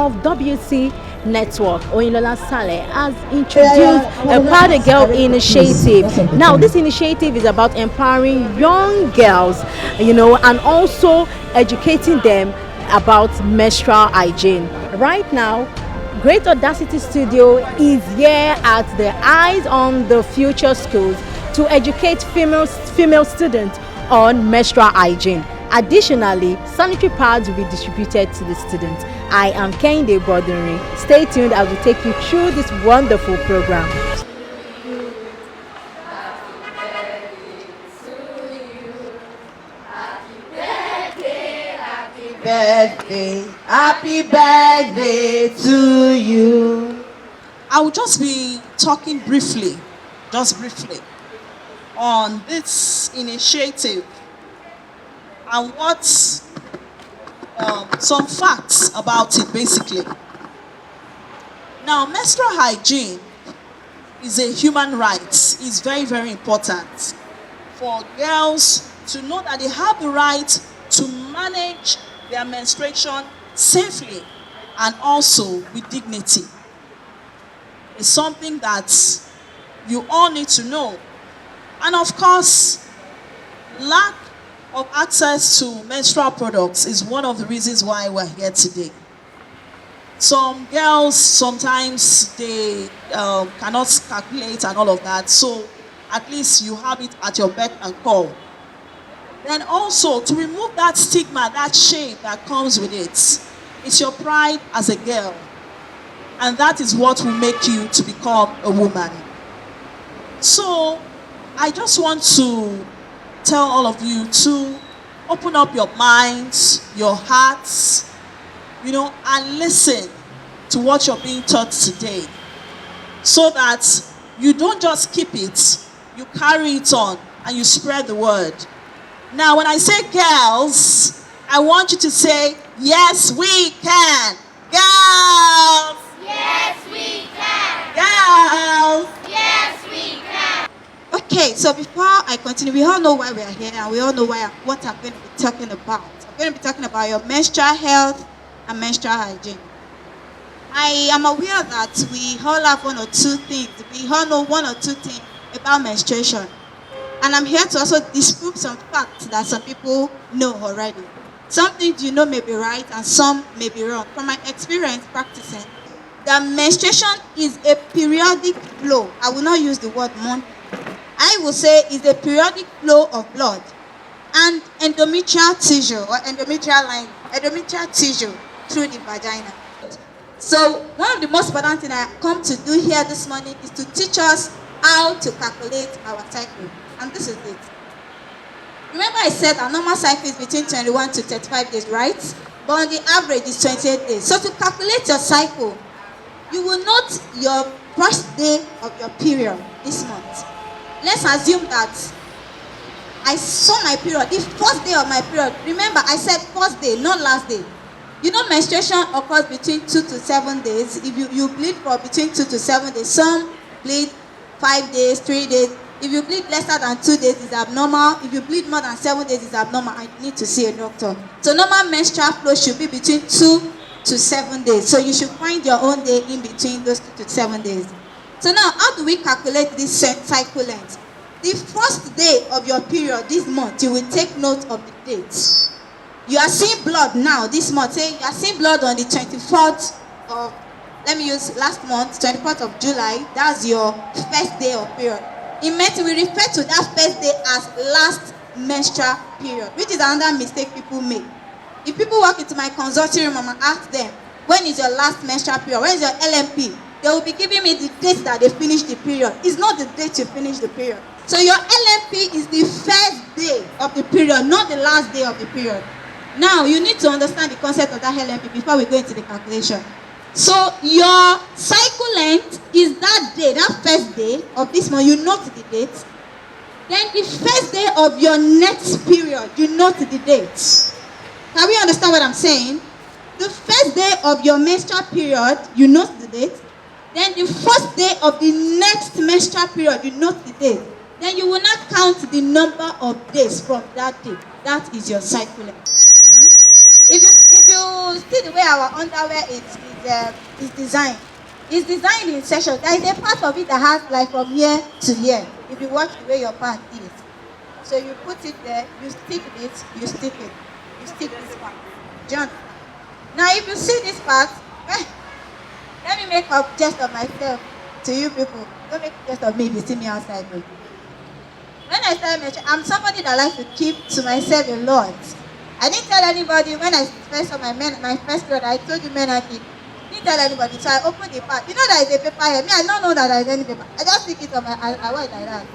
of WC Network, Oyinlola Saleh, has introduced a Powder Girl initiative. Now, this initiative is about empowering young girls, and also educating them about menstrual hygiene. Right now, Great Audacity Studio is here at the Eyes on the Future schools to educate female students on menstrual hygiene. Additionally, sanitary pads will be distributed to the students. I am Kehinde Bodunrin. Stay tuned as we take you through this wonderful program. Happy birthday to you. I will just be talking briefly, on this initiative and what some facts about it basically. Now, menstrual hygiene is a human right. It's very, very important for girls to know that they have the right to manage their menstruation safely and also with dignity. It's something that you all need to know. And of course, lack of access to menstrual products is one of the reasons why we're here today. Some girls, sometimes they cannot calculate and all of that, so at least you have it at your beck and call. Then also, to remove that stigma, that shame that comes with it, it's your pride as a girl. And that is what will make you to become a woman. So, I just want to tell all of you to open up your minds, your hearts, and listen to what you're being taught today. So that you don't just keep it, you carry it on and you spread the word. Now, when I say girls, I want you to say, yes, we can. Girls! Yes, we can. Girls! Yes, we can. Okay, so before I continue, we all know why we are here and we all know what I'm going to be talking about. I'm going to be talking about your menstrual health and menstrual hygiene. I am aware that we all have one or two things. We all know one or two things about menstruation. And I'm here to also disprove some facts that some people know already. Some things may be right and some may be wrong. From my experience practicing, the menstruation is a periodic flow. I will not use the word month. I will say it's a periodic flow of blood and endometrial tissue or endometrial tissue through the vagina. So one of the most important things I come to do here this morning is to teach us how to calculate our cycle. And this is it. Remember I said our normal cycle is between 21 to 35 days, right? But on the average is 28 days. So to calculate your cycle, you will note your first day of your period this month. Let's assume that I saw my period, the first day of my period. Remember, I said first day, not last day. Menstruation occurs between 2 to 7 days. If you bleed for between 2 to 7 days, some bleed 5 days, 3 days. If you bleed lesser than 2 days, it's abnormal. If you bleed more than 7 days, it's abnormal. I need to see a doctor. So normal menstrual flow should be between 2 to 7 days. So you should find your own day in between those 2 to 7 days. So now, how do we calculate this cycle length? The first day of your period this month, you will take note of the date. You are seeing blood now this month. Say you are seeing blood on the 24th of, let me use last month, 24th of July. That's your first day of period. In medicine, we refer to that first day as last menstrual period, which is another mistake people make. If people walk into my consulting room and I ask them, when is your last menstrual period? When is your LMP? They will be giving me the date that they finished the period. It's not the date you finish the period. So your LMP is the first day of the period, not the last day of the period. Now, you need to understand the concept of that LMP before we go into the calculation. So your cycle length is that day, that first day of this month, you note the date. Then the first day of your next period, you note the date. Can we understand what I'm saying? The first day of your menstrual period, you note the date. Then the first day of the next menstrual period, you note the date. Then you will not count the number of days from that day. That is your cycle length. If you you see the way our underwear is designed, it's designed in sections. There is a part of it that has like from here to here. If you watch the way your pant is, so you put it there, you stick it, you stick it, you stick this part. Do you understand? Now, if you see this part, let me make a jest of myself to you people. Don't make a jest of me if you see me outside. Though. When I started mentioning, I'm somebody that likes to keep to myself a lot. I didn't tell anybody when I first saw my first period. I told you men I didn't tell anybody. So I opened the part. You know there is a paper here. Me, I don't know that there is any paper. I just stick it on my I wear it like that.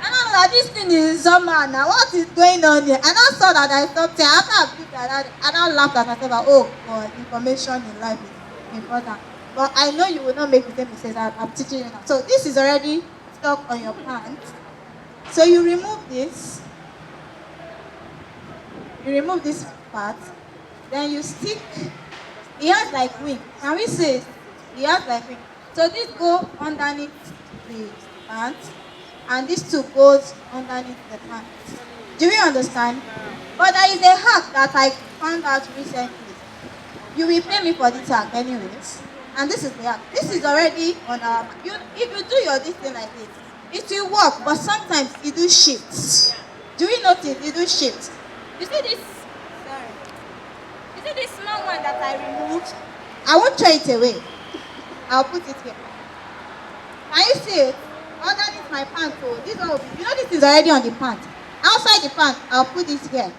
I don't know that this thing is somehow now. What is going on here? And I saw that I stopped here. After I looked at that, and I laughed at myself. Oh God, information in life is important. But I know you will not make the same mistakes I'm teaching you now. So this is already stuck on your pants. So you remove this. You remove this part. Then you stick. It has like wing. Can we say it? It has like wing. So this goes underneath the pants. And this two goes underneath the pants. Do you understand? But there is a hack that I found out recently. You will pay me for this hack anyways. And this is the hack. This is already on our... if you do your this thing like this, it will work, but sometimes it do shifts. Do you notice it do shifts? You see this? Sorry. You see this small one that I removed? I won't throw it away. I'll put it here. Can you see it? Underneath my pants, so this one will be, you know this is already on the pants. Outside the pants, I'll put this here.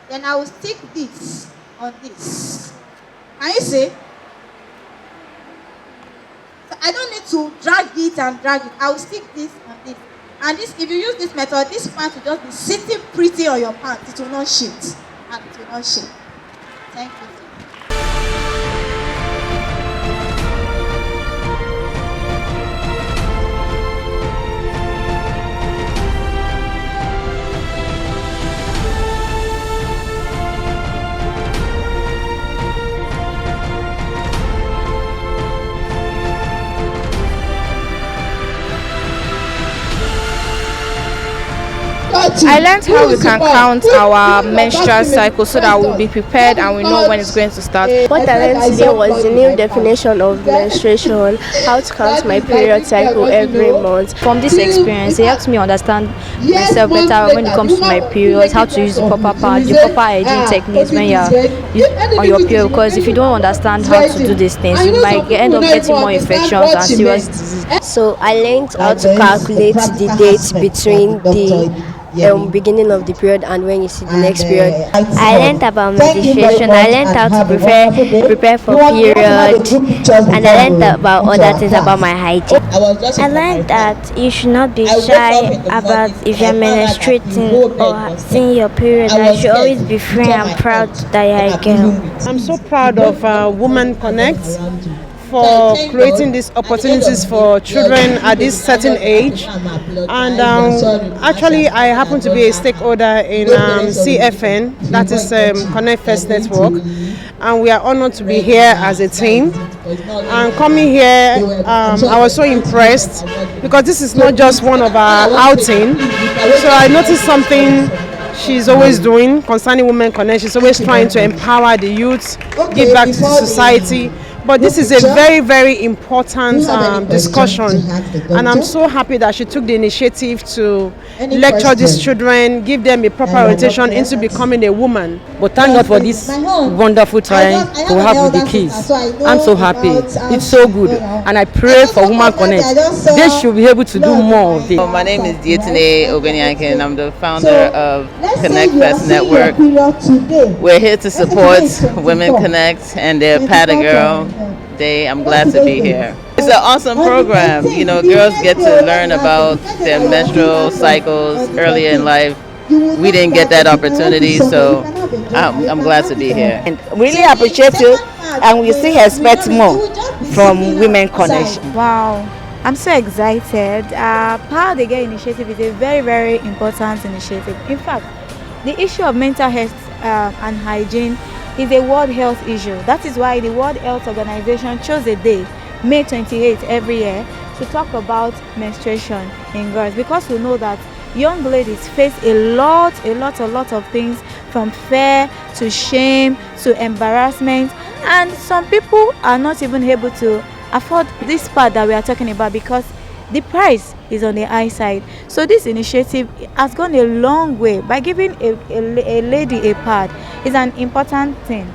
Then I will stick this on this. Can you see? So I don't need to drag it and drag it. I will stick this on this. And this, if you use this method, this pants will just be sitting pretty on your pants. It will not shift. And it will not shift. Thank you. I learned how we can count our menstrual cycle so that we'll be prepared and we know when it's going to start. What I learned today was the new definition of menstruation, how to count my period cycle every month. From this experience, it helps me understand myself better when it comes to my periods, how to use the proper part, the proper hygiene techniques when you're on your period. Because if you don't understand how to do these things, you might end up getting more infections and serious diseases. So I learned how to calculate the dates between the beginning of the period and when you see the next period. I learned about menstruation. I learned how to prepare for period, and I learned about other things about my hygiene. I learned that you should not be shy about if you're menstruating or seeing your period. You should always be free and proud that you're a girl. I'm so proud of Women Connect for creating these opportunities for children at this certain age, and actually I happen to be a stakeholder in CFN, that is Connect First Network, and we are honored to be here as a team. And coming here, I was so impressed because this is not just one of our outing. So I noticed something she's always doing concerning Women Connect. She's always trying to empower the youth, give back to society. But this is a very, very important discussion, and I'm so happy that she took the initiative to lecture these children, give them a proper orientation into becoming a woman. But thank God for this wonderful time to have with the kids. I'm so happy. It's so good, and I pray for Women Connect. They should be able to do more of it. My name is Dietine Obenyankin. I'm the founder of Connect Fest Network. We're here to support Women Connect and their Pat a Girl Day. I'm glad to be here. It's an awesome program. You know, girls get to learn about their menstrual cycles earlier in life. We didn't get that opportunity, so I'm glad to be here. And really appreciate you, and we still expect more from Women Connect. Wow, I'm so excited. Power the Girl initiative is a very, very important initiative. In fact, the issue of mental health and hygiene is a World Health issue. That is why the World Health Organization chose a day, May 28th every year, to talk about menstruation in girls, because we know that young ladies face a lot of things from fear to shame to embarrassment, and some people are not even able to afford this part that we are talking about because the price is on the high side. So this initiative has gone a long way by giving a lady a pad. Is an important thing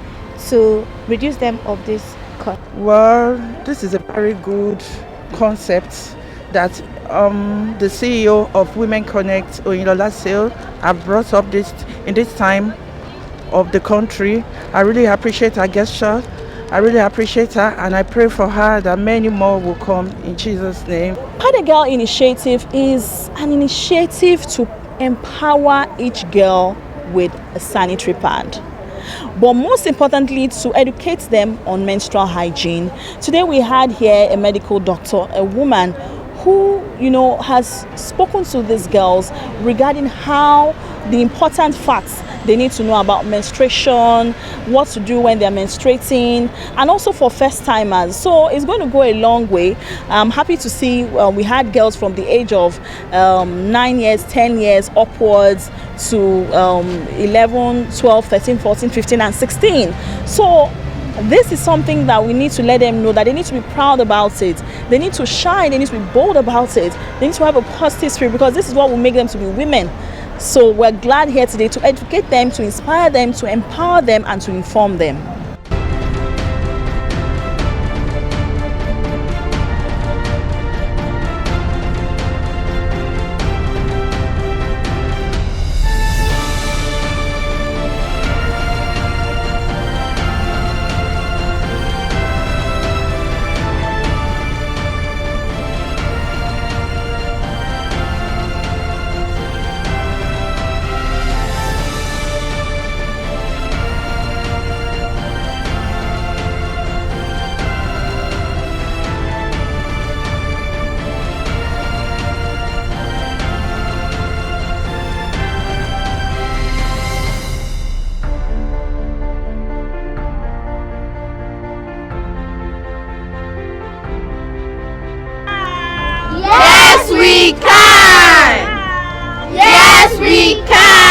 to reduce them of this cost. Well, this is a very good concept that the CEO of Women Connect, Oyinlola Sale, have brought up this in this time of the country. I really appreciate her gesture. I really appreciate her, and I pray for her that many more will come in Jesus' name. Pad a Girl initiative is an initiative to empower each girl with a sanitary pad, but most importantly to educate them on menstrual hygiene. Today we had here a medical doctor, a woman who has spoken to these girls regarding how the important facts they need to know about menstruation, what to do when they're menstruating, and also for first timers. So it's going to go a long way. I'm happy to see we had girls from the age of 9 years, 10 years upwards to 11, 12, 13, 14, 15 and 16. So this is something that we need to let them know that they need to be proud about it. They need to shine. They need to be bold about it. They need to have a positive spirit, because this is what will make them to be women. So we're glad here today to educate them, to inspire them, to empower them, and to inform them. Yes, we can! Yes, we can!